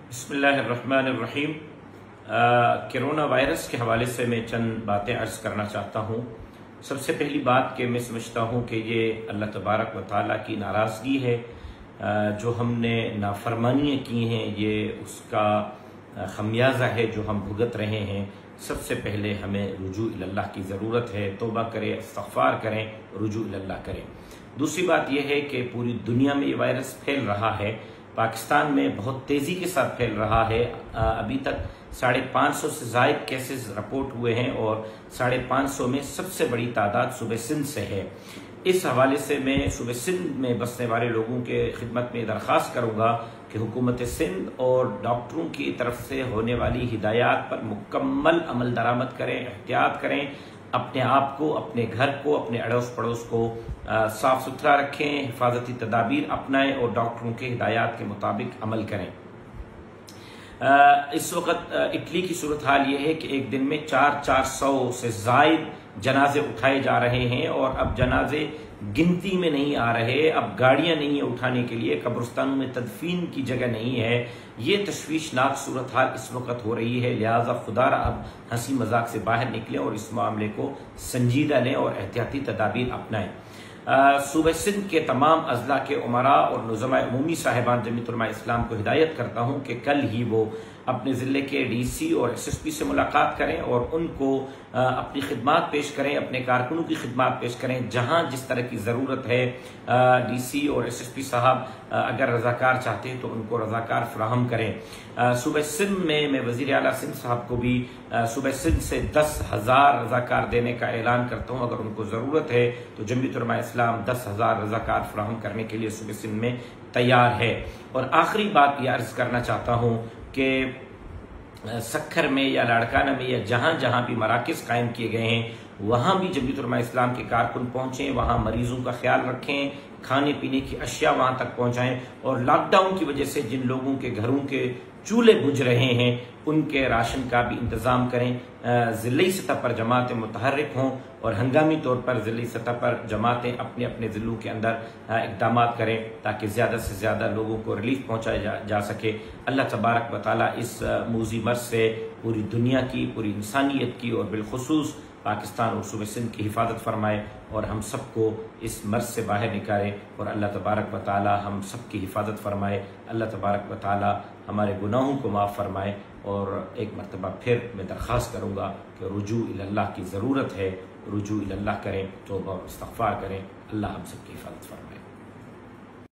बिस्मिल्लाहिर्रहमानिर्रहीम। Corona virus के हवाले से मैं चंद बातें अर्ज़ करना चाहता हूँ। सबसे पहली बात कि मैं समझता हूँ कि ये अल्लाह तबारक व तआला की नाराज़गी है। जो हमने नाफरमानियाँ की हैं ये उसका खमियाजा है जो हम भुगत रहे हैं। सबसे पहले हमें रुजू इल्लाह की ज़रूरत है। तौबा करें, इस्तग़फ़ार करें, रुजू इल्लाह करें। दूसरी बात यह है कि पूरी दुनिया में ये वायरस फैल रहा है। पाकिस्तान में बहुत तेज़ी के साथ फैल रहा है। अभी तक 550 से ज़ायद केसेस रिपोर्ट हुए हैं और 550 में सबसे बड़ी तादाद सूबे सिंध से है। इस हवाले से मैं सूबे सिंध में बसने वाले लोगों के खिदमत में दरख्वास्त करूँगा कि हुकूमत सिंध और डॉक्टरों की तरफ से होने वाली हिदायत पर मुकम्मल अमल दरामद करें, एहतियात करें, अपने आप को, अपने घर को, अपने अड़ोस पड़ोस को साफ सुथरा रखें, हिफाजती तदाबीर अपनाएं और डॉक्टरों के हिदायत के मुताबिक अमल करें। इस वक्त इटली की सूरत हाल ये है कि एक दिन में 400 से ज़ायद जनाजे उठाए जा रहे हैं और अब जनाजे गिनती में नहीं आ रहे। अब गाड़ियां नहीं है उठाने के लिए, कब्रिस्तानों में तदफीन की जगह नहीं है। ये तशवीशनाक सूरत हाल इस वक्त हो रही है। लिहाजा खुदारा अब हंसी मजाक से बाहर निकलें और इस मामले को संजीदा लें और एहतियाती तदाबीर अपनाएं। सूबे सिंध के तमाम अजला के उमरा और नुज़मा उमूमी साहिबान जमीयत उलमा इस्लाम को हिदायत करता हूँ कि कल ही वो अपने ज़िले के DC और SSP से मुलाकात करें और उनको अपनी खिदमात पेश करें, अपने कारकुनों की खिदमात पेश करें। जहाँ जिस तरह की ज़रूरत है DC और SSP साहब अगर रज़ाकार चाहते हैं तो उनको रज़ाकार फराहम करें। सूबे सिंध में मैं वज़ीर आला सिंध साहब को भी सूबे सिंध से 10,000 रज़ाकार देने का ऐलान करता हूँ। अगर उनको ज़रूरत है तो जमीयत उलमा इस्लाम 10,000 रज़ाकार फराहम करने के लिए सूबे सिंध में तैयार है। और आखिरी बात यह अर्ज़ करना चाहता हूँ कि सक्खर में या लाड़काना में या जहाँ जहाँ भी मराकज़ कायम किए गए हैं वहाँ भी जमीयत उलमा इस्लाम के कारकुन पहुँचें, वहाँ मरीजों का ख्याल रखें, खाने पीने की अशिया वहाँ तक पहुँचाएं और लॉकडाउन की वजह से जिन लोगों के घरों के चूल्हे बुझ रहे हैं उनके राशन का भी इंतज़ाम करें। ज़िली सतह पर जमातें मुतहर्रिक हों और हंगामी तौर पर ज़िली सतह पर जमातें अपने अपने ज़िलों के अंदर इक़दाम करें ताकि ज़्यादा से ज़्यादा लोगों को रिलीफ पहुँचाया जा सके। अल्लाह तबारक व तआला इस मूज़ी मर्ज़ से पूरी दुनिया की, पूरी इंसानियत की और बिलखुसूस पाकिस्तान और सूबे सिंध की हिफाजत फरमाए और हम सबको इस मर्ज़ से बाहर निकाले और अल्लाह तबारक व तआला हम सब की हिफाजत फरमाए। अल्लाह तबारक व तआला हमारे गुनाहों को माफ़ फरमाए। और एक मरतबा फिर मैं दरख्वास्त करूँगा कि रुजू इल्लाह की ज़रूरत है, रुजू इल्लाह करें, तौबा और इस्तग़फ़ार करें। अल्लाह हम सब की हिफाजत फरमाए।